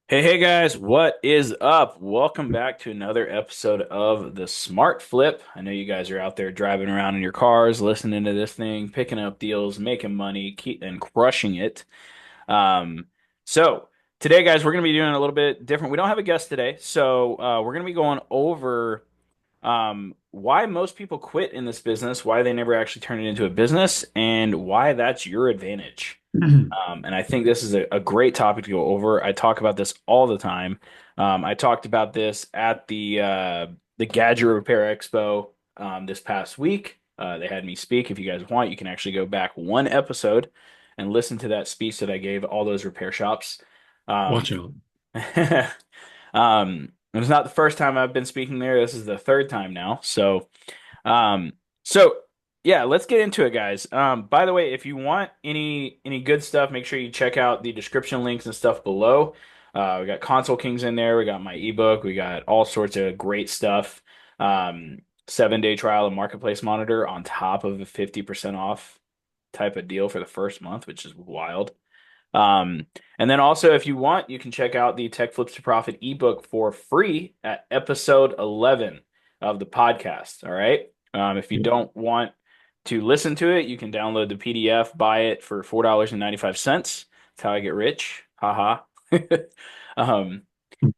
Hey guys, what is up? Welcome back to another episode of the Smart Flip. I know you guys are out there driving around in your cars, listening to this thing, picking up deals, making money, and crushing it. Um, so today, guys, we're going to be doing a little bit different. We don't have a guest today, so we're going to be going over why most people quit in this business, why they never actually turn it into a business, and why that's your advantage. And I think this is a great topic to go over. I talk about this all the time. I talked about this at the Gadget Repair Expo this past week. They had me speak. If you guys want, you can actually go back one episode and listen to that speech that I gave all those repair shops. Um, Watch out. it's not the first time I've been speaking there. This is the third time now. Um, so yeah, let's get into it, guys. By the way, if you want any good stuff, make sure you check out the description links and stuff below. We got Console Kings in there. We got my ebook. We got all sorts of great stuff. 7-day trial and marketplace monitor on top of a 50% off type of deal for the first month, which is wild. And then also, if you want, you can check out the Tech Flips to Profit ebook for free at episode 11 of the podcast. All right. If you Yep. don't want to listen to it, you can download the PDF, buy it for $4.95. That's how I get rich. Haha. Um,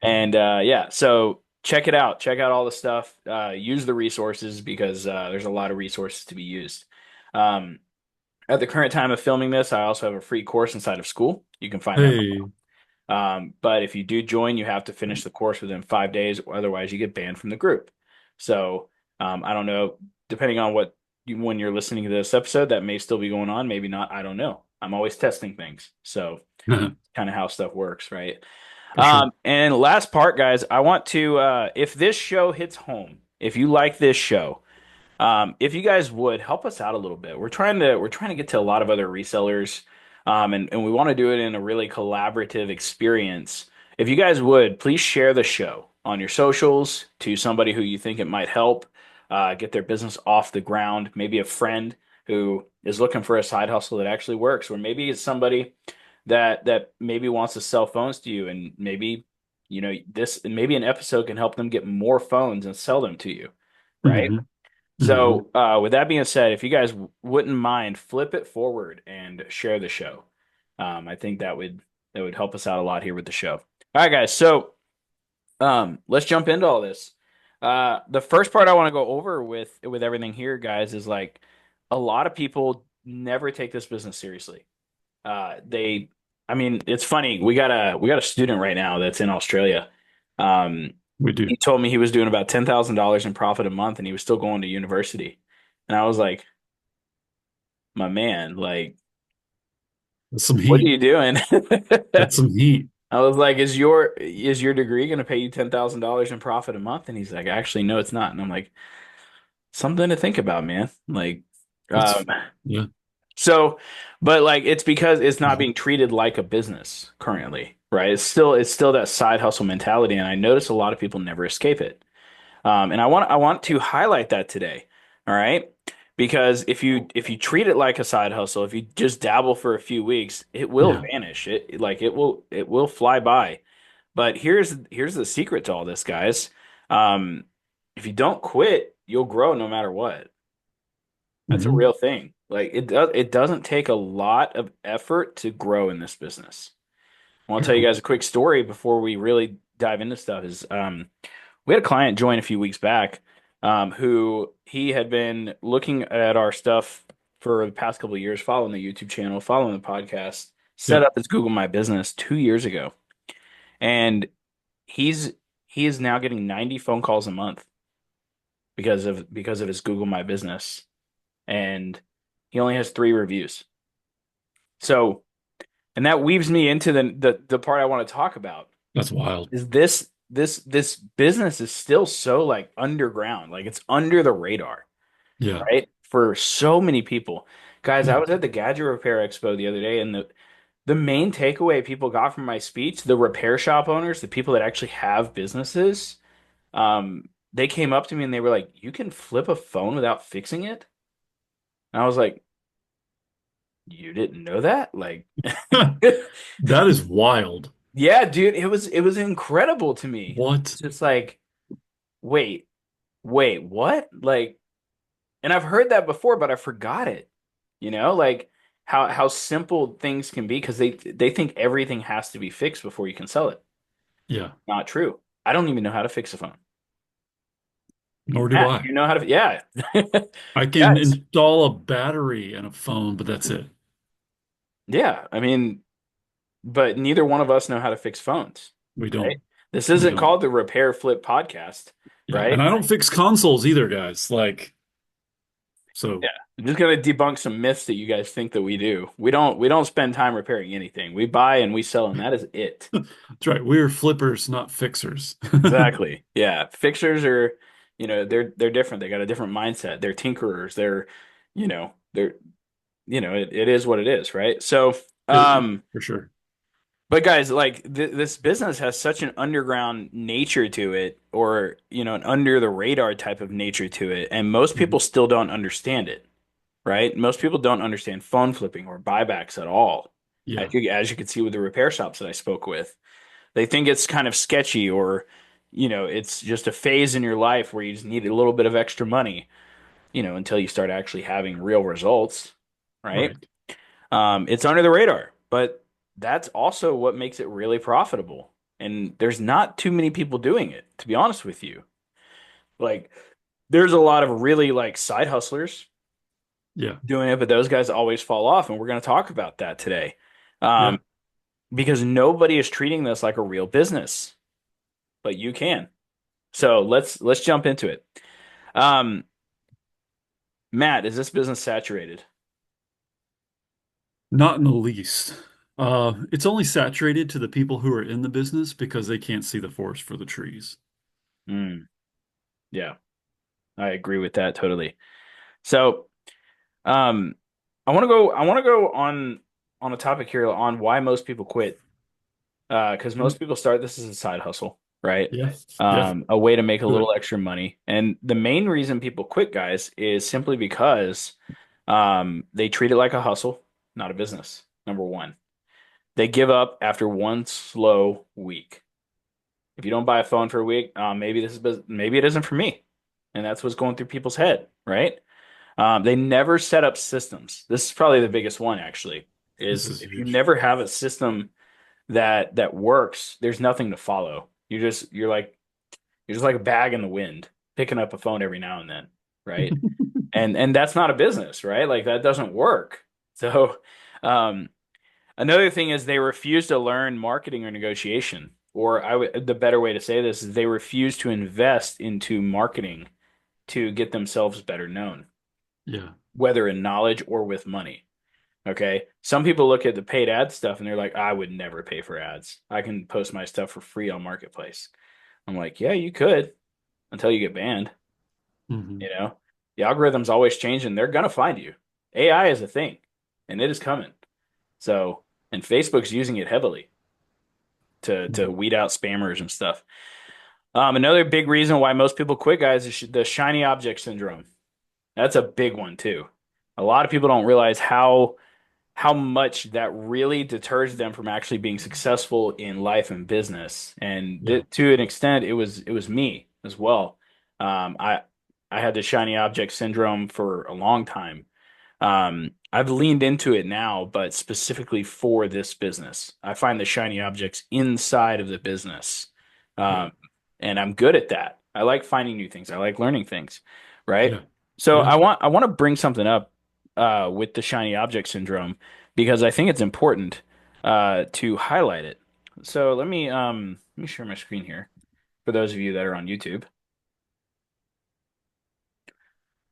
and yeah, so check it out. Check out all the stuff. Use the resources because there's a lot of resources to be used. Um, at the current time of filming this, I also have a free course inside of school. You can find that. Hey, But if you do join, you have to finish the course within 5 days, or otherwise you get banned from the group. So I don't know, depending on when you're listening to this episode, that may still be going on, maybe not. I don't know. I'm always testing things, so for kind of how stuff works, right? sure. And last part, guys, I want to if this show hits home, if you like this show. If you guys would help us out a little bit, we're trying to get to a lot of other resellers, and we want to do it in a really collaborative experience. If you guys would, please share the show on your socials to somebody who you think it might help get their business off the ground. Maybe a friend who is looking for a side hustle that actually works, or maybe it's somebody that maybe wants to sell phones to you, and maybe maybe an episode can help them get more phones and sell them to you, right? hmm hmm So, with that being said, if you guys wouldn't mind, flip it forward and share the show. I think that would help us out a lot here with the show. All right, guys. So, let's jump into all this. The first part I want to go over with everything here, guys, is like a lot of people never take this business seriously. They, I mean, it's funny. We got a student right now that's in Australia. Um, We do. he told me he was doing about $10,000 in profit a month, and he was still going to university. And I was like, my man, like, That's some what are heat. you doing? That's some heat. I was like, is your degree going to pay you $10,000 in profit a month? And he's like, actually, no, it's not. And I'm like, something to think about, man. Like, um, That's yeah. so, but like, it's because it's not being treated like a business currently, right? It's still that side hustle mentality, and I notice a lot of people never escape it. And I want to highlight that today. All right. Because if you treat it like a side hustle, if you just dabble for a few weeks, it will Yeah. vanish. It will fly by. But here's the secret to all this, guys. Um, if you don't quit, you'll grow no matter what. That's a hmm real thing. Like it doesn't take a lot of effort to grow in this business. I want to tell you guys a quick story before we really dive into stuff. We had a client join a few weeks back, who he had been looking at our stuff for the past couple of years, following the YouTube channel, following the podcast, set Yep. up his Google My Business 2 years ago, and he's he is now getting 90 phone calls a month because of his Google My Business, and he only has 3 reviews. So, and that weaves me into the part I want to talk about. That's wild. Is this business is still so like underground, like it's under the radar, Yeah. right? For so many people. Guys, I was at the Gadget Repair Expo the other day, and the main takeaway people got from my speech, the repair shop owners, the people that actually have businesses, they came up to me and they were like, "You can flip a phone without fixing it?" And I was like, "You didn't know that?" Like That is wild. Yeah, dude, it was incredible to me. What? It's just like, wait, wait, what? Like, and I've heard that before, but I forgot it. Like how simple things can be because they think everything has to be fixed before you can sell it. Yeah. Not true. I don't even know how to fix a phone. Nor do Matt, I. you know how to, yeah. I can Guys, install a battery and a phone, but that's it. yeah. I mean, but neither one of us know how to fix phones, We right? don't. This We isn't don't. called the Repair Flip podcast, Yeah. right? And I don't fix consoles either, guys. Like, Yeah. so I'm just gonna debunk some myths that you guys think that we do. We don't spend time repairing anything. We buy and we sell, and that is it. that's right. We're flippers, not fixers. Exactly. Yeah. Fixers are, they're different. They got a different mindset. They're tinkerers. It is what it is, right? So, Yeah, um, for sure. but guys, like this business has such an underground nature to it, or an under the radar type of nature to it, and most people Mhm. still don't understand it, right? Most people don't understand phone flipping or buybacks at all. Yeah. As you can see with the repair shops that I spoke with, they think it's kind of sketchy, or it's just a phase in your life where you just need a little bit of extra money, until you start actually having real results, right? Right. It's under the radar, but that's also what makes it really profitable. And there's not too many people doing it, to be honest with you. Like, there's a lot of really like side hustlers Yeah. doing it, but those guys always fall off, and we're going to talk about that today. Yeah. Um, because nobody is treating this like a real business, but you can. So let's jump into it. Um, Matt, is this business saturated? Not in the least. It's only saturated to the people who are in the business because they can't see the forest for the trees. Mm, yeah, I agree with that totally. So, um, I want to go on a topic here on why most people quit. Because most Mm. people start this as a side hustle, right? Yeah. Yeah. A way to make a Good. little extra money. And the main reason people quit, guys, is simply because they treat it like a hustle, not a business. Number one, they give up after one slow week. If you don't buy a phone for a week, maybe it isn't for me, and that's what's going through people's head, right? They never set up systems. This is probably the biggest one, actually, This is is if you huge. never have a system that works, there's nothing to follow. You're just like a bag in the wind, picking up a phone every now and then, right? And that's not a business, right? Like that doesn't work. So, um, another thing is they refuse to learn marketing or negotiation. Or the better way to say this is they refuse to invest into marketing to get themselves better known, Yeah. whether in knowledge or with money. Okay. Some people look at the paid ad stuff and they're like, I would never pay for ads. I can post my stuff for free on Marketplace. I'm like, yeah, you could until you get banned. Hmm. You know, the algorithm's always changing. They're gonna find you. AI is a thing, and it is coming. So, and Facebook's using it heavily to weed out spammers and stuff. Another big reason why most people quit, guys, is the shiny object syndrome. That's a big one too. A lot of people don't realize how much that really deters them from actually being successful in life and business. And Yeah. to an extent, it was me as well. I had the shiny object syndrome for a long time. I've leaned into it now, but specifically for this business. I find the shiny objects inside of the business. Yeah. Um, and I'm good at that. I like finding new things. I like learning things, right? Yeah. So Yeah. I want to bring something up with the shiny object syndrome because I think it's important to highlight it. So let me share my screen here for those of you that are on YouTube.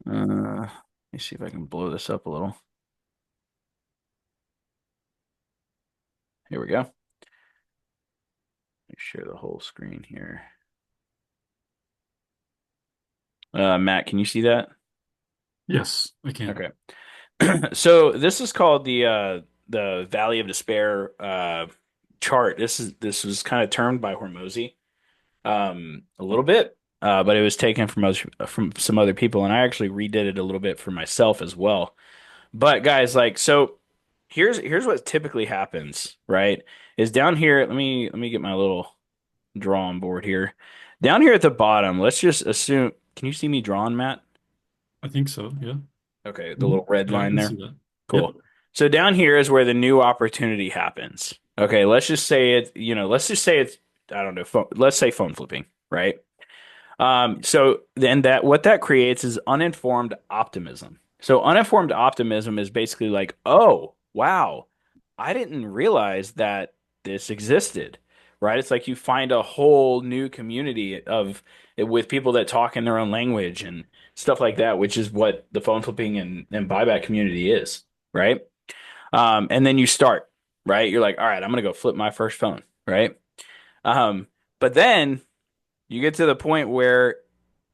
Let me see if I can blow this up a little. Here we go. Let me share the whole screen here. Matt, can you see that? Yes, I can. Okay. So this is called the Valley of Despair chart. This was kind of termed by Hormozy a little bit, but it was taken from some other people, and I actually redid it a little bit for myself as well. But guys, like so. here's what typically happens, right? Is down here, let me get my little drawing board here. Down here at the bottom, let's just assume, can you see me drawing, Matt? I think so. Yeah. Okay, the Hmm. little red Yeah, I line can see there. that. Yep. Cool. So down here is where the new opportunity happens. Okay, let's just say let's just say it's, I don't know, let's say phone flipping, right? So then what that creates is uninformed optimism. So uninformed optimism is basically like, oh, wow, I didn't realize that this existed, right? It's like you find a whole new community of with people that talk in their own language and stuff like that, which is what the phone flipping and buyback community is, right? And then you start, right? You're like, all right, I'm gonna go flip my first phone, right? Um, but then you get to the point where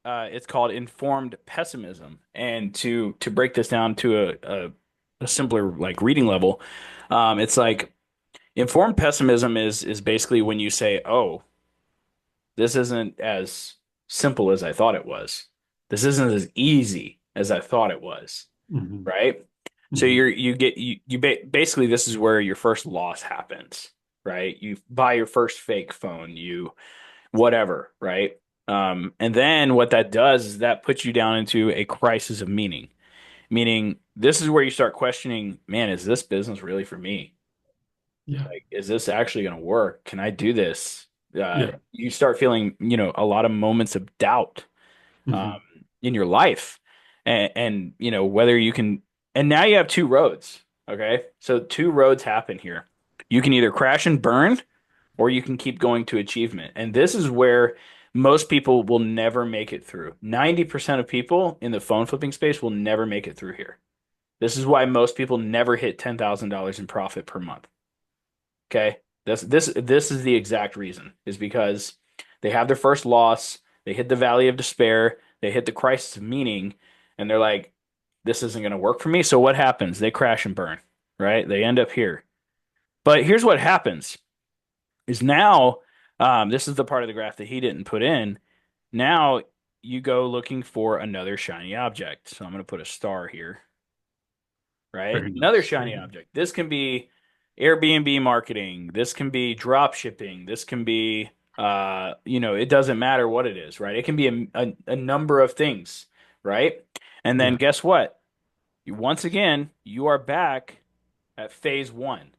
it's called informed pessimism. And to break this down to a simpler like reading level, it's like informed pessimism is basically when you say, "Oh, this isn't as simple as I thought it was. This isn't as easy as I thought it was." Hmm. Right? So Hmm. basically this is where your first loss happens, right? You buy your first fake phone, you whatever, right? And then what that does is that puts you down into a crisis of meaning, meaning this is where you start questioning, man, is this business really for me? Yeah. Like, is this actually going to work? Can I do this? Yeah. You start feeling, a lot of moments of doubt um, Hmm. in your life, and whether you can. And now you have two roads. Okay, so two roads happen here. You can either crash and burn, or you can keep going to achievement. And this is where most people will never make it through. 90% of people in the phone flipping space will never make it through here. This is why most people never hit $10,000 in profit per month. Okay? This is the exact reason is because they have their first loss, they hit the valley of despair, they hit the crisis of meaning, and they're like, this isn't going to work for me. So what happens? They crash and burn, right? They end up here. But here's what happens is now, this is the part of the graph that he didn't put in. Now you go looking for another shiny object. So I'm going to put a star here, right? Very Another nice. Very shiny good. object. This can be Airbnb marketing. This can be drop shipping. This can be, it doesn't matter what it is, right? It can be a number of things, right? And then Yeah. guess what? Once again, you are back at phase one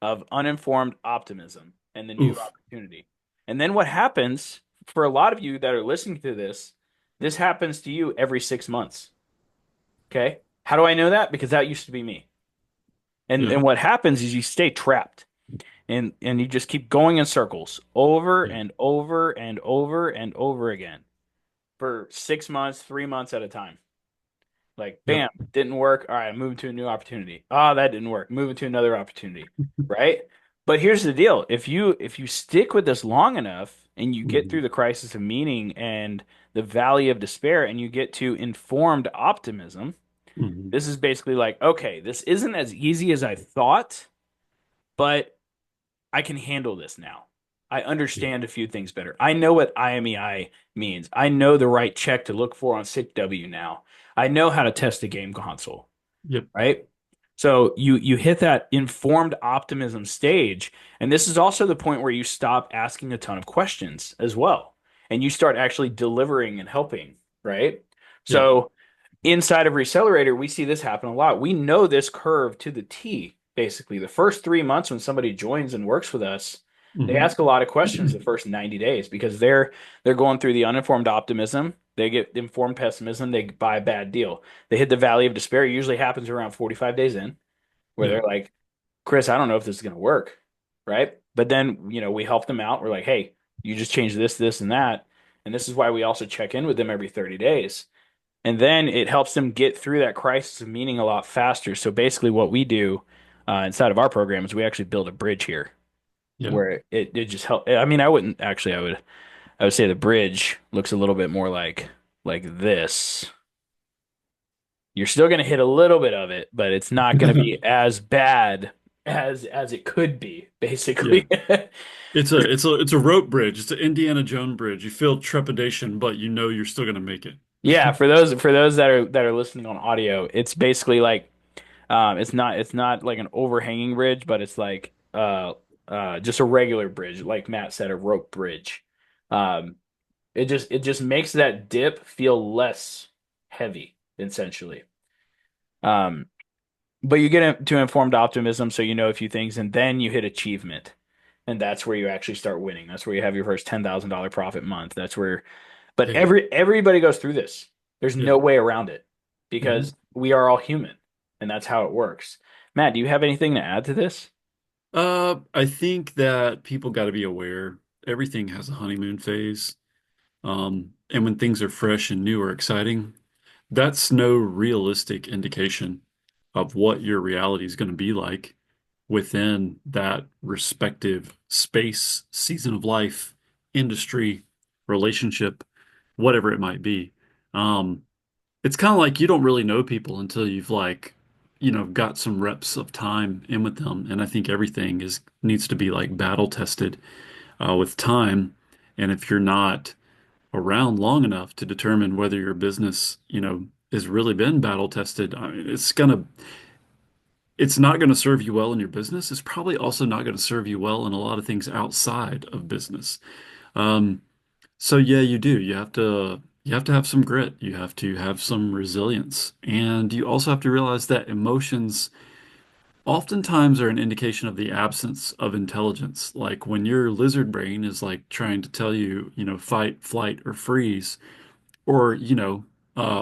of uninformed optimism and the new Oof. opportunity. And then what happens for a lot of you that are listening to this happens to you every 6 months. Okay. How do I know that? Because that used to be me. And Yeah. and what happens is you stay trapped and you just keep going in circles over Yeah. and over and over and over again for 6 months, 3 months at a time. Like, Yep. bam, didn't work. All right, I'm moving to a new opportunity. Ah, that didn't work. Moving to another opportunity, right? But here's the deal. If you stick with this long enough and you get Hmm. through the crisis of meaning and the valley of despair and you get to informed optimism, Hmm. this is basically like, okay, this isn't as easy as I thought, but I can handle this now. I Yeah. understand a few things better. I know what IMEI means. I know the right check to look for on SICW now. I know how to test a game console, Yep. right? So you hit that informed optimism stage, and this is also the point where you stop asking a ton of questions as well, and you start actually delivering and helping, right? Yeah. So inside of Recelerator, we see this happen a lot. We know this curve to the T, basically. The first 3 months when somebody joins and works with us, they Hmm. ask a lot of questions the first 90 days because they're going through the uninformed optimism. They get informed pessimism, they buy a bad deal. They hit the valley of despair. It usually happens around 45 days in, where Yeah. they're like, Chris, I don't know if this is going to work. Right. But then, we help them out. We're like, hey, you just change this, this, and that. And this is why we also check in with them every 30 days. And then it helps them get through that crisis of meaning a lot faster. So basically, what we do inside of our program is we actually build a bridge here Yeah. where it just help. I mean, I wouldn't actually. I would say the bridge looks a little bit more like this. You're still going to hit a little bit of it, but it's not going to be as bad as it could be, Yeah. basically. It's a rope bridge. It's an Indiana Jones bridge. You feel trepidation, but you know you're still gonna make it. Yeah, for those that are listening on audio, it's basically like It's not like an overhanging bridge, but it's like just a regular bridge, like Matt said, a rope bridge. Um, it just makes that dip feel less heavy, essentially. Um, but you get to informed optimism, so you know a few things, and then you hit achievement, and that's where you actually start winning. That's where you have your first $10,000 profit month. That's where, but Hey, everybody goes through this. There's yeah. no way around it Mhm. because we are all human, and that's how it works. Matt, do you have anything to add to this? I think that people got to be aware everything has a honeymoon phase. And when things are fresh and new or exciting, that's no realistic indication of what your reality is going to be like within that respective space, season of life, industry, relationship, whatever it might be. Um, it's kind of like you don't really know people until you've got some reps of time in with them. And I think everything is needs to be like battle tested with time. And if you're not around long enough to determine whether your business, has really been battle tested, I mean, it's not going to serve you well in your business. It's probably also not going to serve you well in a lot of things outside of business. Um, so yeah, you do. You have to have some grit. You have to have some resilience. And you also have to realize that emotions oftentimes are an indication of the absence of intelligence. Like when your lizard brain is like trying to tell you, fight, flight, or freeze, or,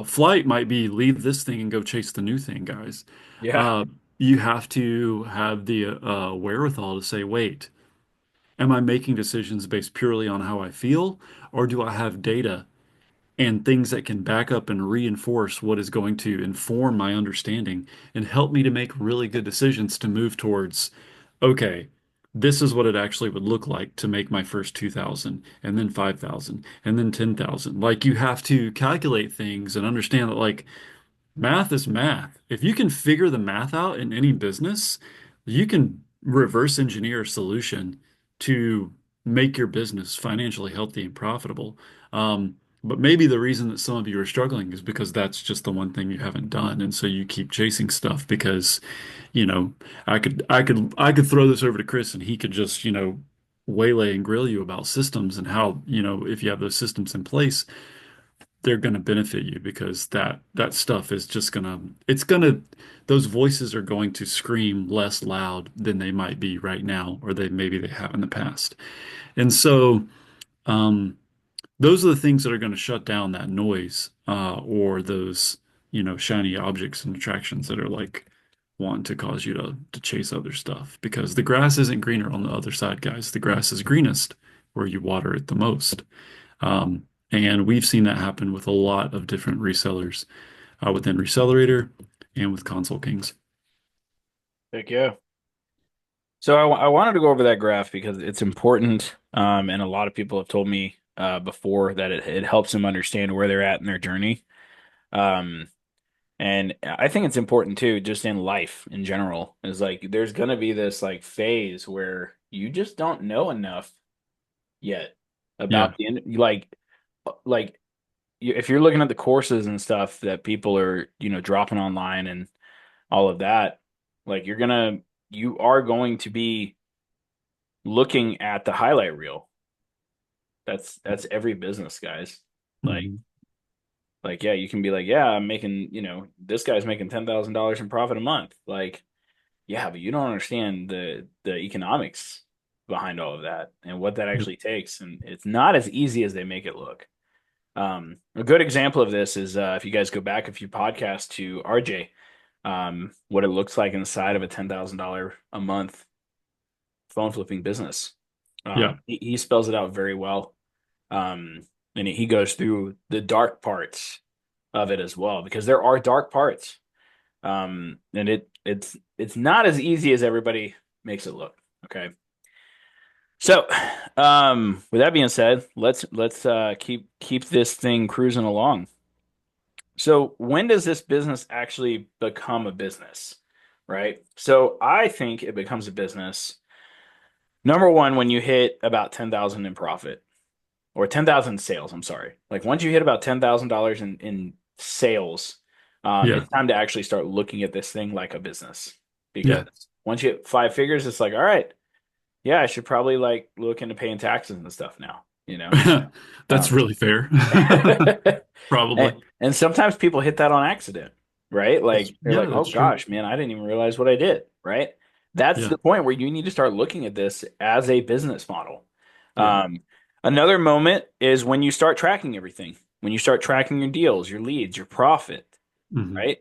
flight might be leave this thing and go chase the new thing, guys. Yeah. Uh, you have to have the wherewithal to say, wait, am I making decisions based purely on how I feel, or do I have data and things that can back up and reinforce what is going to inform my understanding and help me to make really good decisions to move towards, okay, this is what it actually would look like to make my first 2,000 and then 5,000 and then 10,000. Like you have to calculate things and understand that like math is math. If you can figure the math out in any business, you can reverse engineer a solution to make your business financially healthy and profitable. But maybe the reason that some of you are struggling is because that's just the one thing you haven't done, and so you keep chasing stuff because, you know, I could throw this over to Chris and he could just, waylay and grill you about systems and how, if you have those systems in place, they're going to benefit you because that stuff is just those voices are going to scream less loud than they might be right now or maybe they have in the past. And so um those are the things that are going to shut down that noise or those shiny objects and attractions that are like wanting to cause you to chase other stuff because the grass isn't greener on the other side, guys. The grass is greenest where you water it the most. And we've seen that happen with a lot of different resellers within Recelerator and with Console Kings. Heck yeah. So I wanted to go over that graph because it's important, and a lot of people have told me before that it helps them understand where they're at in their journey. Um, and I think it's important too, just in life in general, is like there's gonna be this like phase where you just don't know enough yet Yeah. about like if you're looking at the courses and stuff that people are dropping online and all of that, like you are going to be looking at the highlight reel. That's every business, guys. Like Mhm. yeah, you can be like, yeah, I'm making, this guy's making $10,000 in profit a month. Like, yeah, but you don't understand the economics behind all of that and what that Yep. actually takes. And it's not as easy as they make it look. A good example of this is if you guys go back a few podcasts to RJ, what it looks like inside of a $10,000 a month phone flipping business. Yeah. He spells it out very well. And he goes through the dark parts of it as well, because there are dark parts. And it's not as easy as everybody makes it look. Okay. So, with that being said, let's keep this thing cruising along. So, when does this business actually become a business? Right? So, I think it becomes a business. Number one, when you hit about 10,000 in profit or 10,000 sales, I'm sorry. Like once you hit about $10,000 in sales, Yeah. It's time to actually start looking at this thing like a business. Because Yeah. once you hit five figures, it's like, all right, yeah, I should probably like look into paying taxes and stuff now, you know? That's Um, really fair. and, Probably. and sometimes people hit that on accident, right? Like they're Yeah, like, oh that's true. gosh, man, I didn't even realize what I did, right? That's Yeah. the point where you need to start looking at this as a business model. Yeah. Um, Another moment is when you start tracking everything, when you start tracking your deals, your leads, your profit, Hmm. right?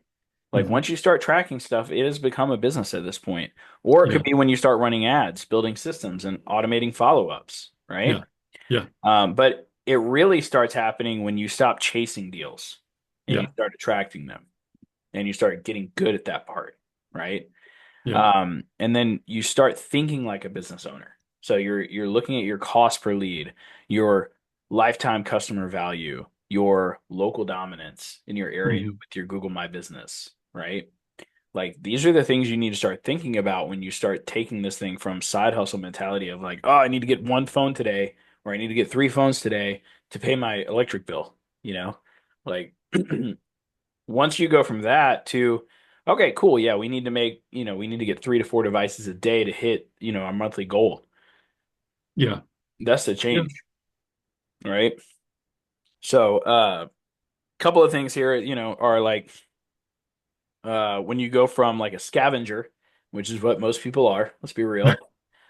Like Hmm. once you start tracking stuff, it has become a business at this point. Or it could Yeah. be when you start running ads, building systems, and automating follow-ups, right? Yeah. Yeah. But it really starts happening when you stop chasing deals and you Yeah. start attracting them and you start getting good at that part, right? Yeah. And then you start thinking like a business owner. So you're looking at your cost per lead, your lifetime customer value, your local dominance in your area Hmm. with your Google My Business, right? Like these are the things you need to start thinking about when you start taking this thing from side hustle mentality of like, oh, I need to get one phone today, or I need to get three phones today to pay my electric bill, you know? Like once you go from that to, okay, cool, yeah, we need to make, we need to get 3 to 4 devices a day to hit, our monthly goal. Yeah. That's the Yeah. change, right? So, couple of things here, are like when you go from like a scavenger, which is what most people are, let's be real,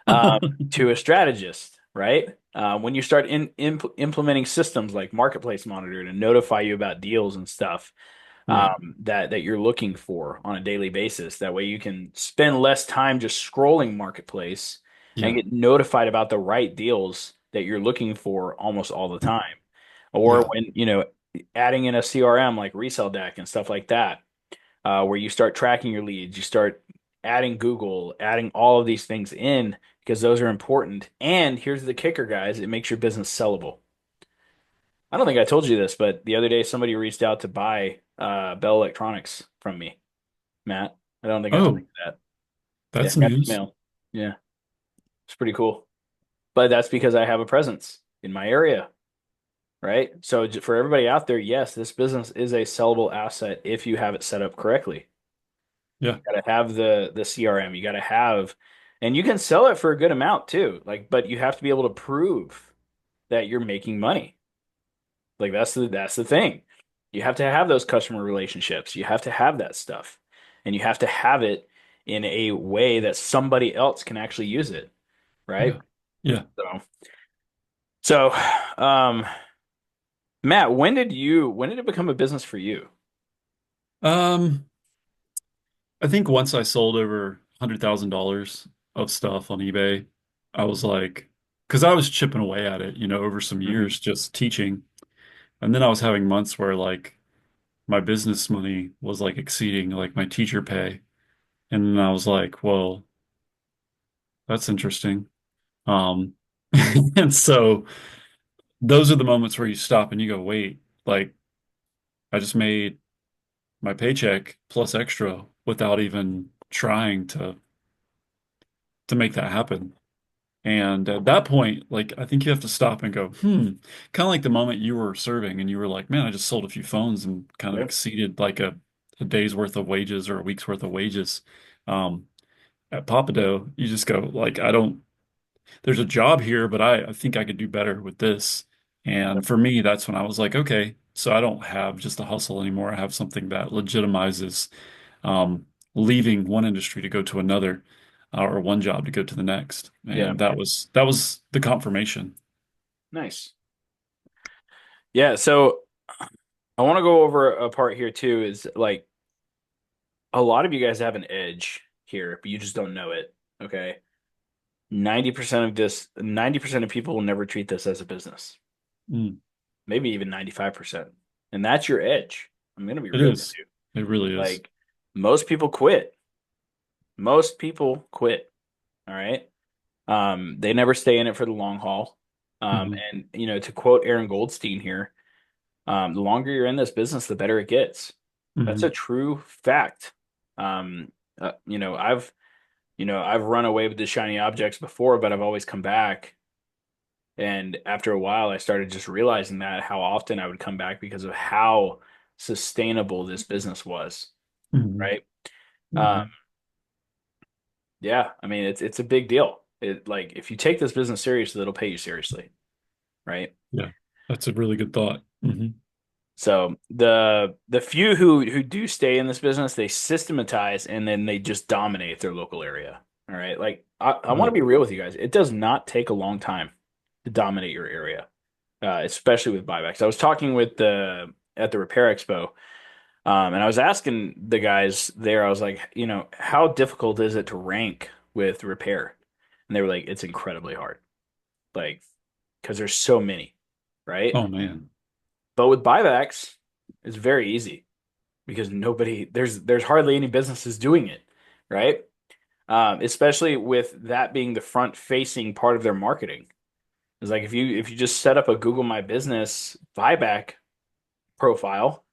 to a strategist, right? When you start implementing systems like Marketplace Monitor to notify you about deals and stuff, Right. that you're looking for on a daily basis. That way you can spend less time just scrolling Marketplace and Yeah. get notified about the right deals that you're looking for almost all the time. Or Yeah. when, adding in a CRM like Resell Deck and stuff like that, where you start tracking your leads, you start adding Google, adding all of these things in because those are important. And here's the kicker, guys, it makes your business sellable. I don't think I told you this, but the other day somebody reached out to buy Bell Electronics from me, Matt. I don't think I told Oh, you that. Yeah, that's I got the news. email. Yeah, it's pretty cool. But that's because I have a presence in my area, right? So for everybody out there, yes, this business is a sellable asset if you have it set up correctly. Yeah. Got to have the CRM. You got to have, and you can sell it for a good amount too. Like, but you have to be able to prove that you're making money. Like that's the thing. You have to have those customer relationships. You have to have that stuff. And you have to have it in a way that somebody else can actually use it, right? Yeah. Yeah. So um Matt, when did it become a business for you? Um, I think once I sold over $100,000 of stuff on eBay, I was like, because I was chipping away at it, over some Hmm. years just teaching. And then I was having months where like my business money was like exceeding like my teacher pay. And then I was like, well, that's interesting. Um, and so those are the moments where you stop and you go, wait, like I just made my paycheck plus extra without even trying to make that happen. And at that point, like I think you have to stop and go, kind of like the moment you were serving and you were like, man, I just sold a few phones and kind of Yep. exceeded like a day's worth of wages or a week's worth of wages. Um, at Papado, you just go like, I don't, there's a job here, but I think I could do better with this. And for me, that's when I was like, okay, so I don't have just a hustle anymore. I have something that legitimizes um, leaving one industry to go to another, or one job to go to the next. Yeah. And that was the confirmation. Nice. Yeah, so I want to go over a part here too is like a lot of you guys have an edge here, but you just don't know it. Okay. 90% of people will never treat this as a business. Mm, Maybe even 95%. And that's your edge. I'm going to be it real with is. you. It really is. Like most people quit. Most people quit. All right. They never stay in it for the long haul. Hmm. And to quote Aaron Goldstein here, the longer you're in this business, the better it gets. That's a Hmm. true fact. Um, uh, you know, I've I've run away with the shiny objects before, but I've always come back. And after a while, I started just realizing that how often I would come back because of how sustainable this business was, Hmm. right? Uh, Hmm. yeah, I mean it's a big deal. It like if you take this business seriously, it'll pay you seriously, right? Yeah, that's a really good thought. Hmm. So the few who do stay in this business, they systematize and then they just dominate their local area. All right. Like I want to Right. be real with you guys. It does not take a long time to dominate your area, especially with buybacks. I was talking with the at the Repair Expo, and I was asking the guys there, I was like, how difficult is it to rank with repair? And they were like, it's incredibly hard. Like, because there's so many, right? Oh man. But with buybacks, it's very easy because there's hardly any businesses doing it, right? Especially with that being the front facing part of their marketing. It's like if you just set up a Google My Business buyback profile,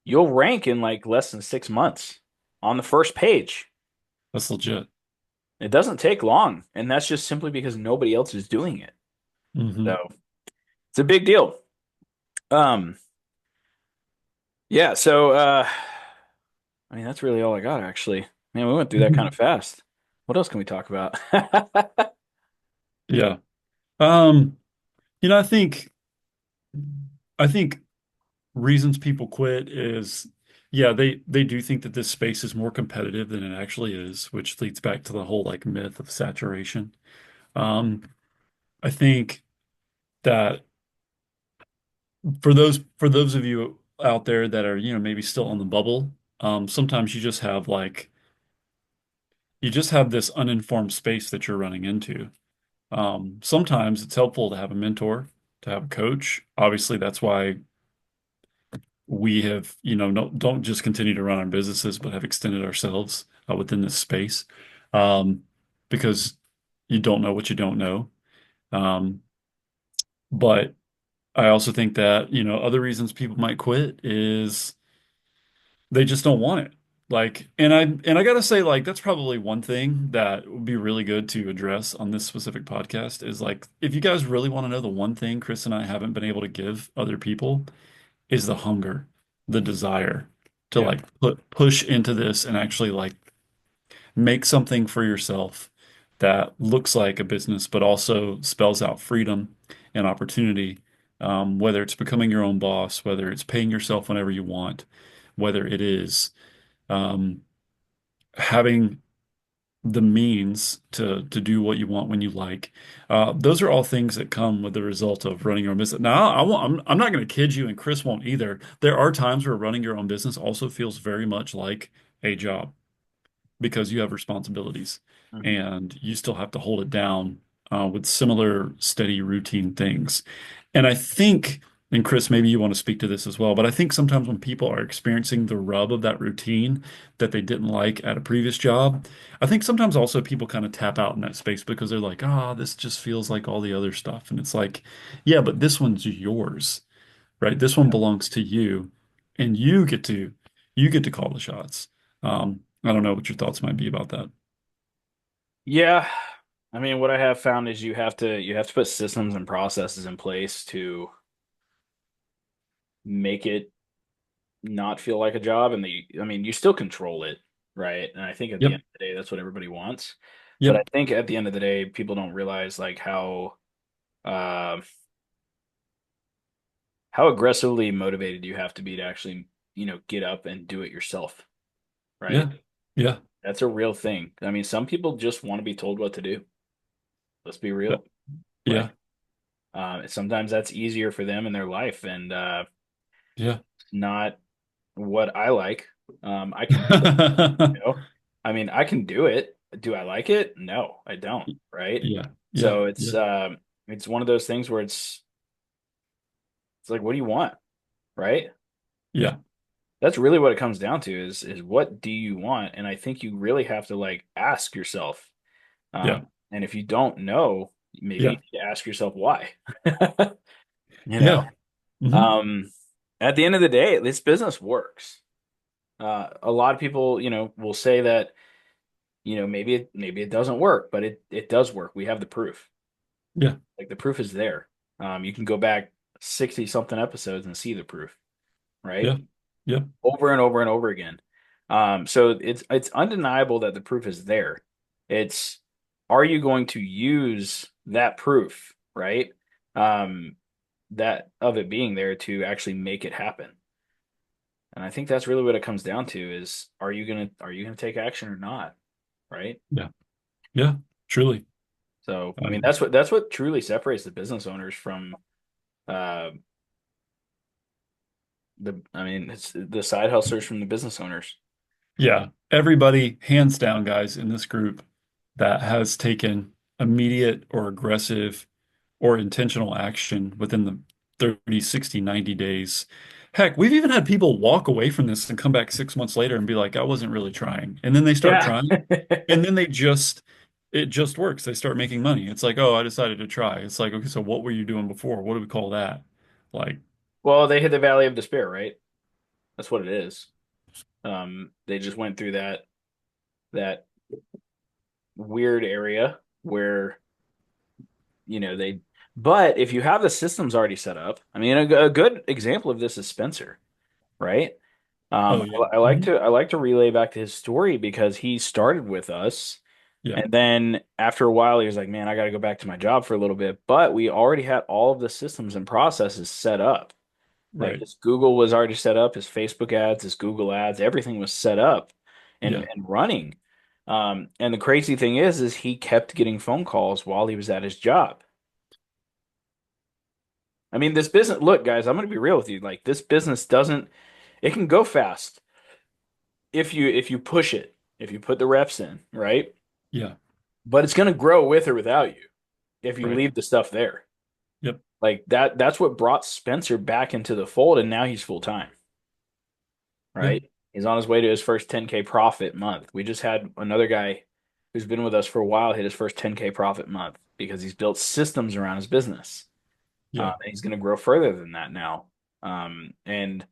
you'll rank in like less than 6 months on the first page. That's legit. It doesn't take long, and that's just simply because nobody else is doing it. Hmm. So it's a big deal. Um, yeah, so I mean that's really all I got actually. Man, we went through that kind of fast. What else can we talk about? Yeah. Um, I think reasons people quit is, yeah, they do think that this space is more competitive than it actually is, which leads back to the whole like myth of saturation. Um, I think that for those of you out there that are, maybe still on the bubble, sometimes you just have this uninformed space that you're running into. Sometimes it's helpful to have a mentor, to have a coach. Obviously, that's why we have, no, don't just continue to run our businesses, but have extended ourselves within this space, um, because you don't know what you don't know. Um, but I also think that, other reasons people might quit is they just don't want it. Like, and I gotta say, like, that's probably one thing that would be really good to address on this specific podcast is like, if you guys really want to know the one thing Chris and I haven't been able to give other people is the hunger, the desire to Yeah. like push into this and actually like make something for yourself that looks like a business, but also spells out freedom and opportunity. Whether it's becoming your own boss, whether it's paying yourself whenever you want, whether it is um, having the means to do what you want when you like. Those are all things that come with the result of running your own business. Now, I'm not going to kid you, and Chris won't either. There are times where running your own business also feels very much like a job because you have responsibilities Mhm. and you still have to hold it down with similar steady routine things. And I think, and Chris, maybe you want to speak to this as well, but I think sometimes when people are experiencing the rub of that routine that they didn't like at a previous job, I think sometimes also people kind of tap out in that space because they're like, ah, this just feels like all the other stuff. And it's like, yeah, but this one's yours, right? This one belongs to you, and you get to call the shots. I don't know what your thoughts might be about that. Yeah. I mean, what I have found is you have to put systems and processes in place to make it not feel like a job and I mean, you still control it, right? And I think at the Yep. end of the day, that's what everybody wants. But I Yep. think at the end of the day, people don't realize like uh, how aggressively motivated you have to be to actually, get up and do it yourself, right? Yeah. Yeah. That's a real thing. I mean, some people just want to be told what to do. Let's be Yeah. real. Yeah. Like, sometimes that's easier for them in their life, and Yeah. not what I like. I can do it, you know. I mean, I can do it. Do I like it? No, I don't, right? Yeah. Yeah. So Yeah. it's one of those things where it's like, what do you want, right? Yeah. That's really what it comes down to is what do you want? And I think you really have to like ask yourself. Yeah. And if you don't know, maybe you Yeah. need to ask yourself why. You know, Yeah. Hmm. um, at the end of the day, this business works. A lot of people, will say that, maybe it doesn't work, but it does work. We have the proof. Yeah. Like the proof is there. You can go back 60 something episodes and see the proof, right? Yeah. Yep. over and over and over again. So it's undeniable that the proof is there. It's are you going to use that proof, right? Um, that of it being there to actually make it happen. And I think that's really what it comes down to is are you gonna take action or not, right? Yeah. Yeah. Truly. So I mean Um, that's what truly separates the business owners from uh it's the side hustlers from the business owners. yeah. Everybody, hands down, guys, in this group that has taken immediate or aggressive or intentional action within the 30, 60, 90 days. Heck, we've even had people walk away from this and come back 6 months later and be like, I wasn't really trying. And then they start Yeah. trying, and then it just works. They start making money. It's like, oh, I decided to try. It's like, okay, so what were you doing before? What do we call that? Like, Well, they hit the valley of despair, right? That's what it is. They just went through that weird area where they. But if you have the systems already set up, I mean, a good example of this is Spencer, right? oh yeah. I like to relay back to his story because he started with us, Yeah, and then after a while, he was like, "Man, I got to go back to my job for a little bit." But we already had all of the systems and processes set up. Like right. his Google was already set up, his Facebook ads, his Google ads, everything was set up and Yeah, and running. And the crazy thing is he kept getting phone calls while he was at his job. I mean, this business, look, guys, I'm going to be real with you. Like this business doesn't, it can go fast if you push it, if you put the reps in, right? yeah, But it's going to grow with or without you if you right. leave the stuff there. Yep. Like that's what brought Spencer back into the fold, and now he's full time. Yeah, Right? He's on his way to his first 10K profit month. We just had another guy who's been with us for a while hit his first 10K profit month because he's built systems around his business. yeah, And he's going to grow further than that now. And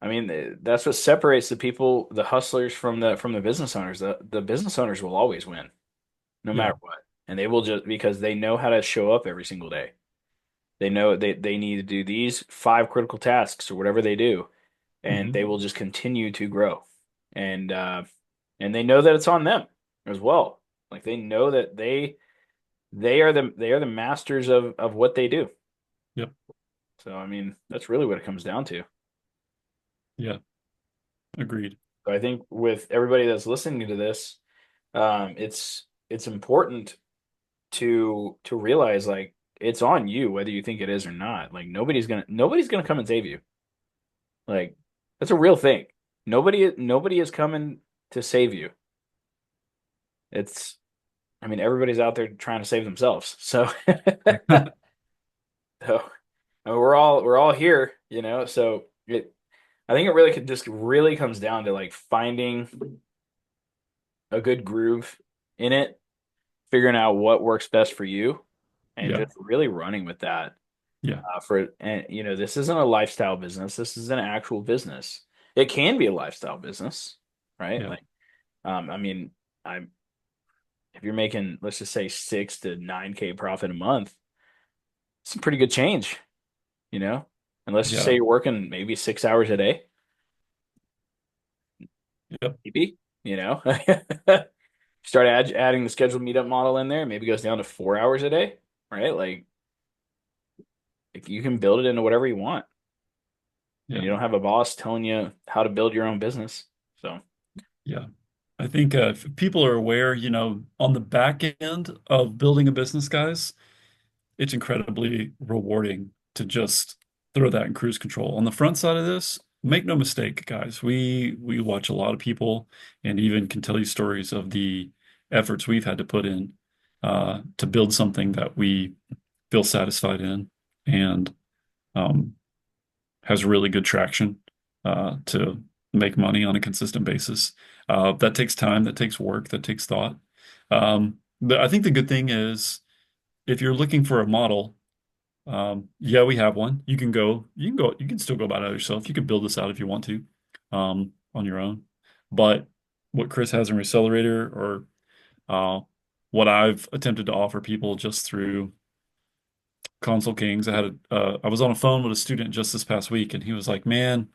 I mean, that's what separates the people, the hustlers from the business owners. The business owners will always win, no yeah. matter what. And they will just because they know how to show up every single day. They know they need to do these five critical tasks or whatever they do and Hmm. they will just continue to grow. And they know that it's on them as well. Like they know that they are the masters of what they do. Yep. So I mean, that's really what it comes down to. Yeah. Agreed. So I think with everybody that's listening to this, it's important to realize like it's on you whether you think it is or not. Like nobody's gonna come and save you. Like that's a real thing. Nobody is coming to save you. It's I mean, everybody's out there trying to save themselves. So, so I mean, we're all here, So I think it really could just really comes down to like finding a good groove in it, figuring out what works best for you, and Yeah. just really running with that. Yeah. This isn't a lifestyle business. This is an actual business. It can be a lifestyle business, right? Yeah. Like, I mean, I'm if you're making, let's just say 6 to 9K profit a month, it's some pretty good change. you know? And let's just say Yeah. you're working maybe 6 hours a day, Yep. maybe, you know? Start adding the scheduled meetup model in there, maybe goes down to 4 hours a day, right? Like you can build it into whatever you want, and Yeah. you don't have a boss telling you how to build your own business. So, Yeah. I think if people are aware, on the back end of building a business, guys, it's incredibly rewarding to just throw that in cruise control. On the front side of this, make no mistake, guys, we watch a lot of people and even can tell you stories of the efforts we've had to put in to build something that we feel satisfied in and um, has really good traction to make money on a consistent basis. That takes time, that takes work, that takes thought. But I think the good thing is if you're looking for a model, yeah, we have one. You can still go about it yourself. You can build this out if you want to, on your own. But what Chris has in Accelerator or uh, what I've attempted to offer people just through Console Kings, I was on a phone with a student just this past week, and he was like, "Man,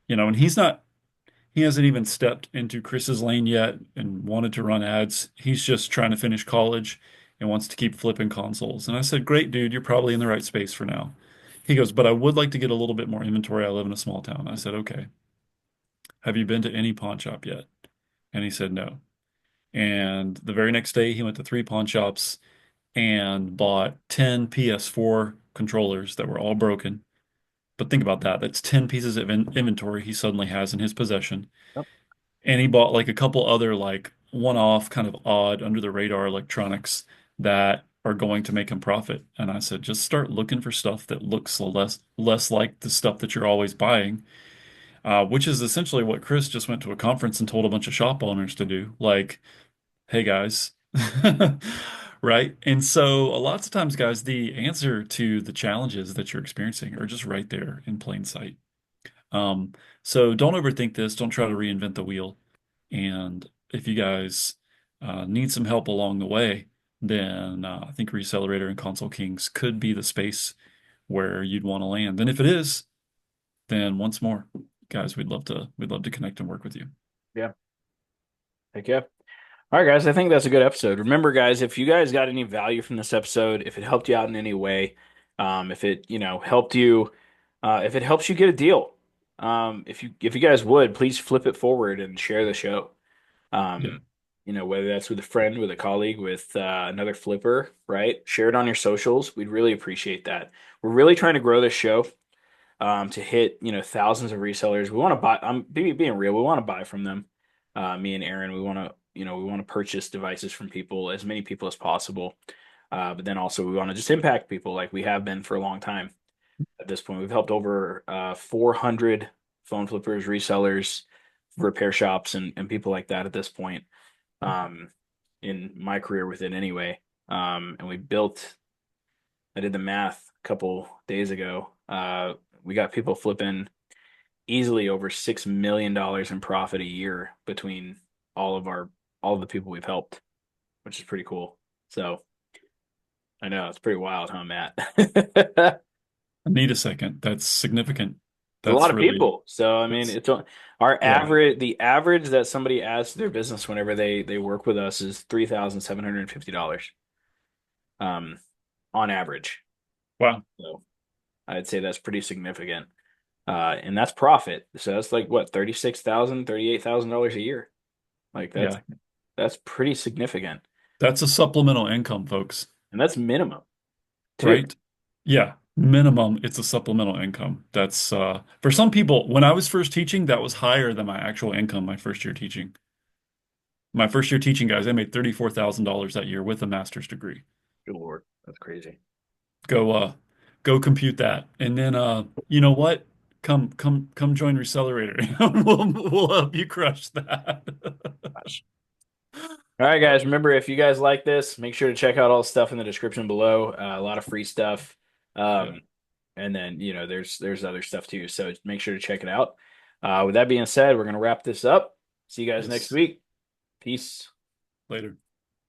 And he hasn't even stepped into Chris's lane yet and wanted to run ads. He's just trying to finish college and wants to keep flipping consoles. And I said, great, dude, you're probably in the right space for now. He goes, but I would like to get a little bit more inventory. I live in a small town. I said, okay, have you been to any pawn shop yet? And he said, no. And the very next day, he went to three pawn shops and bought 10 PS4 controllers that were all broken. But think about that. That's 10 pieces of inventory he suddenly has in his possession. Yep. And he bought like a couple other like one-off kind of odd under the radar electronics that are going to make him profit. And I said, just start looking for stuff that looks less like the stuff that you're always buying, which is essentially what Chris just went to a conference and told a bunch of shop owners to do. Like, hey guys. Right? And so a lots of times, guys, the answer to the challenges that you're experiencing are just right there in plain sight. Um, so don't overthink this. Don't try to reinvent the wheel. And if you guys need some help along the way, then I think Recelerator and Console Kings could be the space where you'd want to land. And if it is, then once more, guys, we'd love to connect and work with you. Yeah. Heck yeah. All right, guys, I think that's a good episode. Remember, guys, if you guys got any value from this episode, if it helped you out in any way, if it, helped you, if it helps you get a deal, if you guys would, please flip it forward and share the show. Yeah. Um, whether that's with a friend, with a colleague, with another flipper, right? Share it on your socials. We'd really appreciate that. We're really trying to grow this show to hit, thousands of resellers. We want to buy, I'm being real, we want to buy from them. Me and Aaron, we want to purchase devices from people, as many people as possible. But then also we want to just impact people like we have been for a long time. At this point, we've helped over 400 phone flippers, resellers, repair shops, and people like that at this point. Um, in my career with it anyway. And I did the math a couple days ago. We got people flipping easily over $6 million in profit a year between all of the people we've helped, which is pretty cool. So I know it's pretty wild, huh, Matt? It's I need a second. That's significant. a lot That's of really, people. So I mean, that's, it's our yeah. average. The average that somebody adds to their business whenever they work with us is $3,750, on average. Wow. So I'd say that's pretty significant. And that's profit. So that's like what, 36,000, $38,000 a year. Like Yeah. that's pretty significant. That's a supplemental income, folks. And that's minimum too. Right? Yeah. Minimum, it's a supplemental income. That's for some people, when I was first teaching, that was higher than my actual income my first year teaching. My first year teaching, guys, I made $34,000 that year with a master's degree. Good Lord, that's crazy. Go go compute that. And then you know what? Come join Recelerator. We'll help you crush that. Gosh. All right, guys. Remember, if you guys like this, make sure to check out all the stuff in the description below. A lot of free stuff. Yeah. Um, and then, there's other stuff too. So make sure to check it out. With that being said, we're gonna wrap this up. See you guys next Yes. week. Peace. Later.